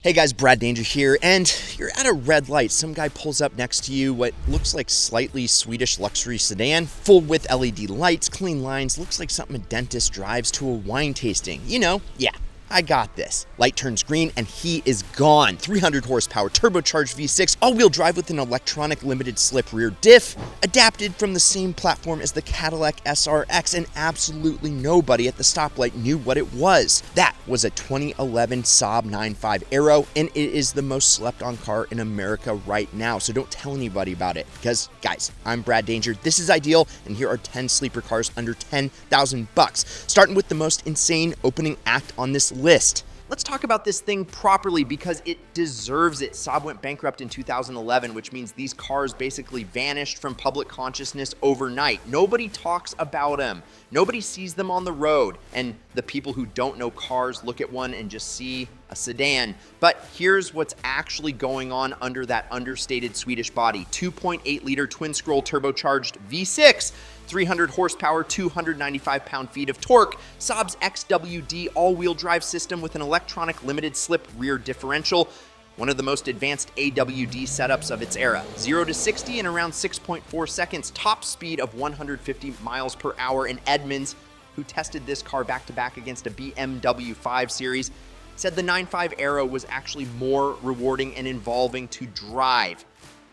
Hey guys, Brad Danger here, and you're at a red light. Some guy pulls up next to you, what looks like slightly Swedish luxury sedan, full with LED lights, clean lines, looks like something a dentist drives to a wine tasting. You know, yeah, I got this. Light turns green and he is gone. 300 horsepower, turbocharged V6, all-wheel drive with an electronic limited slip rear diff, adapted from the same platform as the Cadillac SRX, and absolutely nobody at the stoplight knew what it was. That was a 2011 Saab 9.5 Aero, and it is the most slept on car in America right now, so don't tell anybody about it, because guys, I'm Brad Danger, this is Ideal, and here are 10 sleeper cars under 10,000 bucks, starting with the most insane opening act on this list. Let's talk about this thing properly because it deserves it. Saab went bankrupt in 2011, which means these cars basically vanished from public consciousness overnight. Nobody talks about them. Nobody sees them on the road. And the people who don't know cars look at one and just see a sedan. But here's what's actually going on under that understated Swedish body. 2.8 liter twin scroll turbocharged V6. 300 horsepower, 295 pound-feet of torque, Saab's XWD all-wheel drive system with an electronic limited slip rear differential, one of the most advanced AWD setups of its era. 0 to 60 in around 6.4 seconds, top speed of 150 miles per hour, and Edmunds, who tested this car back-to-back against a BMW 5 Series, said the 9.5 Aero was actually more rewarding and involving to drive.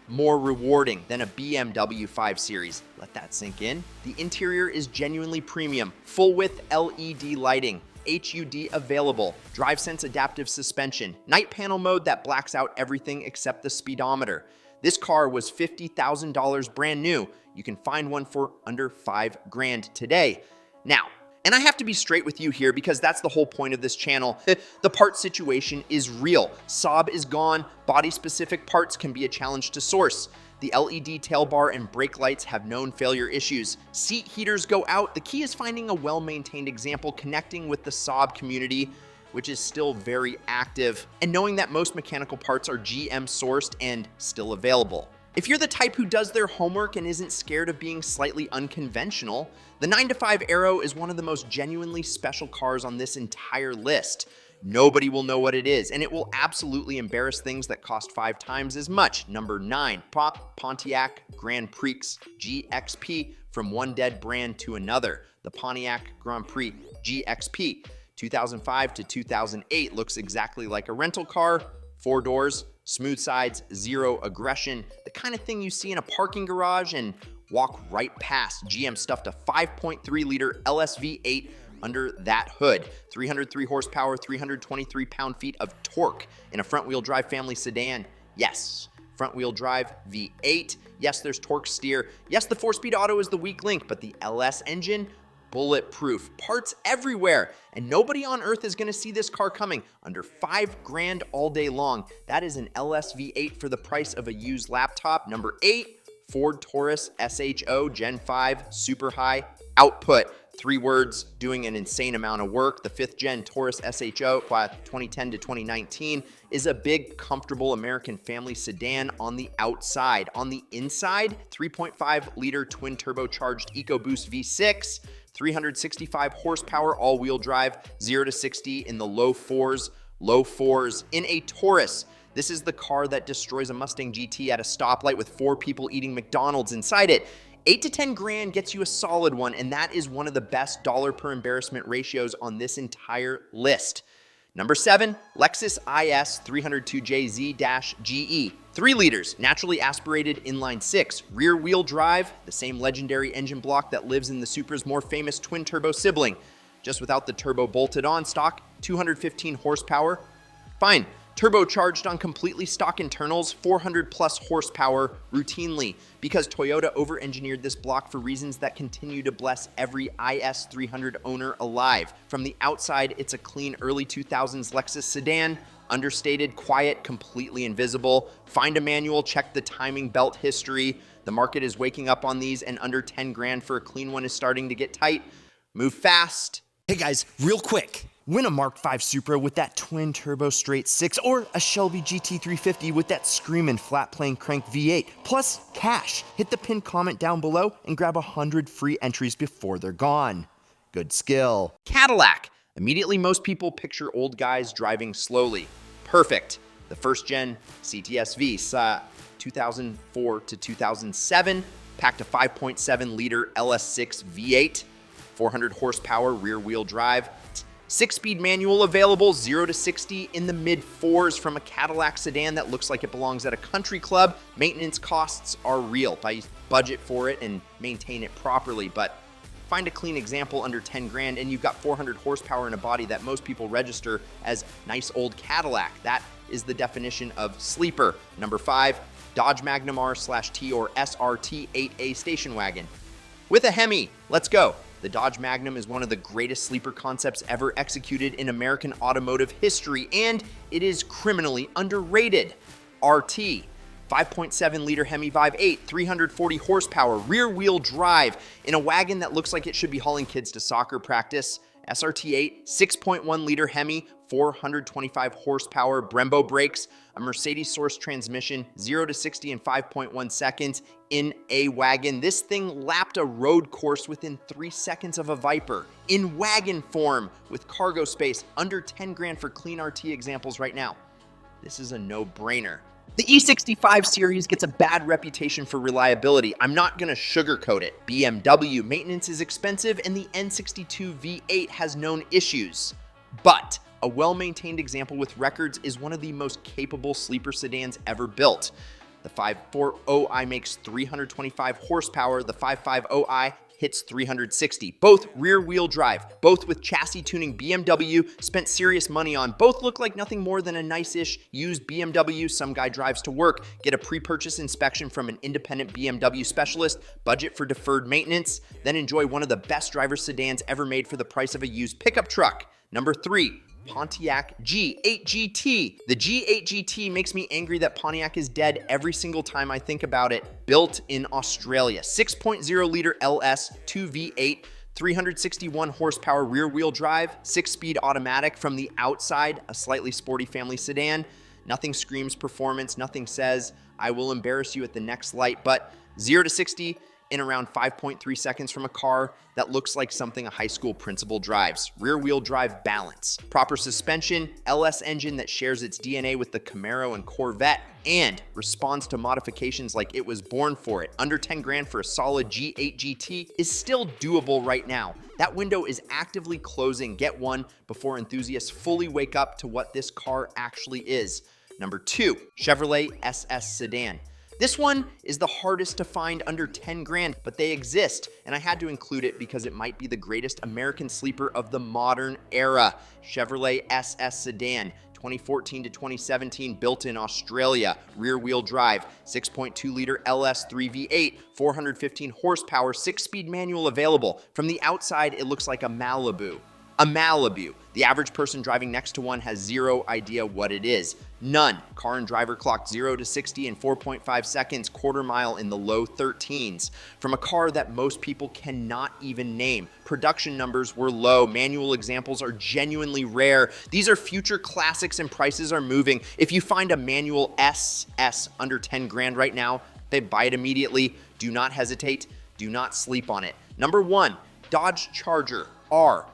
More rewarding than a BMW 5 Series. Let that sink in. The interior is genuinely premium, full width LED lighting, HUD available, DriveSense adaptive suspension, night panel mode that blacks out everything except the speedometer. This car was $50,000 brand new. You can find one for under $5,000 today. Now, and I have to be straight with you here because that's the whole point of this channel. The part situation is real. Saab is gone. Body-specific parts can be a challenge to source. The LED tail bar and brake lights have known failure issues. Seat heaters go out. The key is finding a well-maintained example, connecting with the Saab community, which is still very active, and knowing that most mechanical parts are GM sourced and still available. If you're the type who does their homework and isn't scared of being slightly unconventional, the 9.5 Aero is one of the most genuinely special cars on this entire list. Nobody will know what it is, and it will absolutely embarrass things that cost 5 times as much. Number 9, Pontiac Grand Prix GXP, from one dead brand to another. The Pontiac Grand Prix GXP, 2005 to 2008, looks exactly like a rental car, 4 doors, smooth sides, zero aggression, the kind of thing you see in a parking garage and walk right past. GM stuffed a 5.3 liter LSV8 under that hood. 303 horsepower, 323 pound-feet of torque in a front-wheel drive family sedan. Yes, front-wheel drive V8. Yes, there's torque steer. Yes, the 4-speed auto is the weak link, but the LS engine, bulletproof, parts everywhere, and nobody on earth is going to see this car coming under $5,000 all day long. That is an LSV8 for the price of a used laptop. Number 8, Ford Taurus SHO Gen 5 super high output. 3 words, doing an insane amount of work. The 5th gen Taurus SHO, 2010 to 2019, is a big, comfortable American family sedan on the outside. On the inside, 3.5 liter twin turbocharged EcoBoost V6, 365 horsepower all-wheel drive, 0 to 60 in the low fours in a Taurus. This is the car that destroys a Mustang GT at a stoplight with 4 people eating McDonald's inside it. 8 to 10 grand gets you a solid one, and that is one of the best dollar per embarrassment ratios on this entire list. Number 7, Lexus IS 302JZ-GE. 3 liters, naturally aspirated inline 6, rear wheel drive, the same legendary engine block that lives in the Supra's more famous twin turbo sibling. Just without the turbo bolted on stock, 215 horsepower. Fine. Turbocharged on completely stock internals, 400 plus horsepower routinely, because Toyota over-engineered this block for reasons that continue to bless every IS300 owner alive. From the outside, it's a clean early 2000s Lexus sedan, understated, quiet, completely invisible. Find a manual, check the timing belt history. The market is waking up on these, and under 10 grand for a clean one is starting to get tight. Move fast. Hey guys, real quick. Win a Mark V Supra with that twin turbo straight 6 or a Shelby GT350 with that screamin' flat plane crank V8, plus cash. Hit the pinned comment down below and grab 100 free entries before they're gone. Good skill. Cadillac. Immediately, most people picture old guys driving slowly. Perfect. The first gen CTS-V, 2004 to 2007, packed a 5.7 liter LS6 V8, 400 horsepower rear wheel drive, 6-speed manual available, 0 to 60 in the mid 4s from a Cadillac sedan that looks like it belongs at a country club. Maintenance costs are real. Budget for it and maintain it properly, but find a clean example under 10 grand and you've got 400 horsepower in a body that most people register as nice old Cadillac. That is the definition of sleeper. Number 5, Dodge Magnum R/T or SRT 8A station wagon. With a Hemi, let's go. The Dodge Magnum is one of the greatest sleeper concepts ever executed in American automotive history, and it is criminally underrated. RT, 5.7-liter Hemi Vibe 8, 340 horsepower, rear-wheel drive, in a wagon that looks like it should be hauling kids to soccer practice. SRT 8, 6.1-liter Hemi, 425 horsepower, Brembo brakes, a Mercedes-sourced transmission, 0 to 60 in 5.1 seconds in a wagon. This thing lapped a road course within 3 seconds of a Viper, in wagon form, with cargo space, under 10 grand for clean RT examples right now. This is a no-brainer. The E65 series gets a bad reputation for reliability. I'm not going to sugarcoat it. BMW maintenance is expensive and the N62 V8 has known issues. But a well-maintained example with records is one of the most capable sleeper sedans ever built. The 540i makes 325 horsepower. The 550i hits 360. Both rear-wheel drive, both with chassis tuning BMW spent serious money on. Both look like nothing more than a nice-ish used BMW some guy drives to work. Get a pre-purchase inspection from an independent BMW specialist, budget for deferred maintenance, then enjoy one of the best driver sedans ever made for the price of a used pickup truck. Number 3, Pontiac G8 GT. The G8 GT makes me angry that Pontiac is dead every single time I think about it. Built in Australia. 6.0 liter LS 2V8, 361 horsepower rear wheel drive, 6-speed automatic. From the outside, a slightly sporty family sedan. Nothing screams performance, nothing says I will embarrass you at the next light, but 0 to 60 in around 5.3 seconds from a car that looks like something a high school principal drives. Rear wheel drive balance, proper suspension, LS engine that shares its DNA with the Camaro and Corvette, and responds to modifications like it was born for it. Under 10 grand for a solid G8 GT is still doable right now. That window is actively closing. Get one before enthusiasts fully wake up to what this car actually is. Number 2, Chevrolet SS sedan. This one is the hardest to find under 10 grand, but they exist, and I had to include it because it might be the greatest American sleeper of the modern era. Chevrolet SS sedan, 2014 to 2017, built in Australia, rear-wheel drive, 6.2-liter LS 3V8, 415 horsepower, 6-speed manual available. From the outside, it looks like a Malibu. A Malibu. The average person driving next to one has zero idea what it is. None. Car and driver clocked 0 to 60 in 4.5 seconds, quarter mile in the low 13s. From a car that most people cannot even name. Production numbers were low. Manual examples are genuinely rare. These are future classics and prices are moving. If you find a manual SS under 10 grand right now, they buy it immediately. Do not hesitate. Do not sleep on it. Number 1, Dodge Charger R/T/SRT8.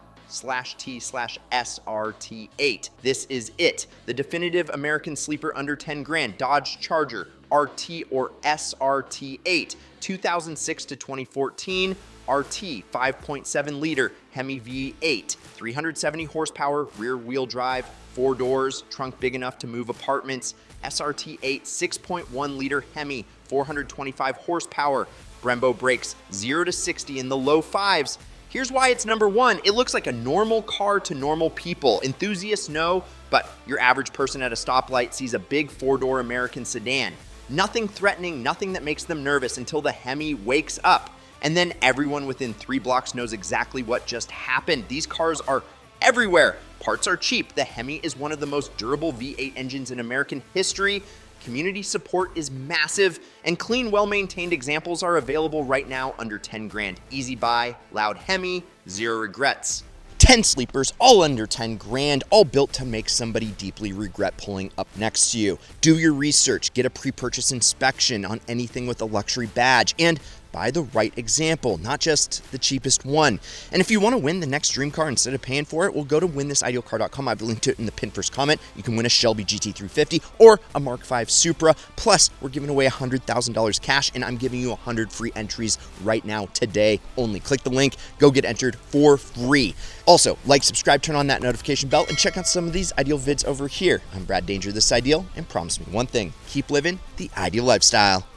This is it. The definitive American sleeper under 10 grand. Dodge Charger RT or SRT8. 2006 to 2014. RT 5.7 liter Hemi V8. 370 horsepower rear wheel drive. 4 doors. Trunk big enough to move apartments. SRT8 6.1 liter Hemi. 425 horsepower. Brembo brakes 0 to 60 in the low 5s. Here's why it's number 1. It looks like a normal car to normal people. Enthusiasts know, but your average person at a stoplight sees a big 4-door American sedan. Nothing threatening, nothing that makes them nervous until the Hemi wakes up. And then everyone within 3 blocks knows exactly what just happened. These cars are everywhere. Parts are cheap. The Hemi is one of the most durable V8 engines in American history. Community support is massive, and clean, well-maintained examples are available right now under 10 grand. Easy buy, loud Hemi, 0 regrets. 10 sleepers, all under 10 grand, all built to make somebody deeply regret pulling up next to you. Do your research, get a pre-purchase inspection on anything with a luxury badge, and by the right example, not just the cheapest one. And if you want to win the next dream car instead of paying for it, well, go to winthisIdealcar.com. I've linked to it in the pinned first comment. You can win a Shelby GT350 or a Mark V Supra. Plus, we're giving away $100,000 cash, and I'm giving you 100 free entries right now, today only. Click the link, go get entered for free. Also, like, subscribe, turn on that notification bell, and check out some of these Ideal vids over here. I'm Brad Danger, This Ideal, and promise me one thing: keep living the ideal lifestyle.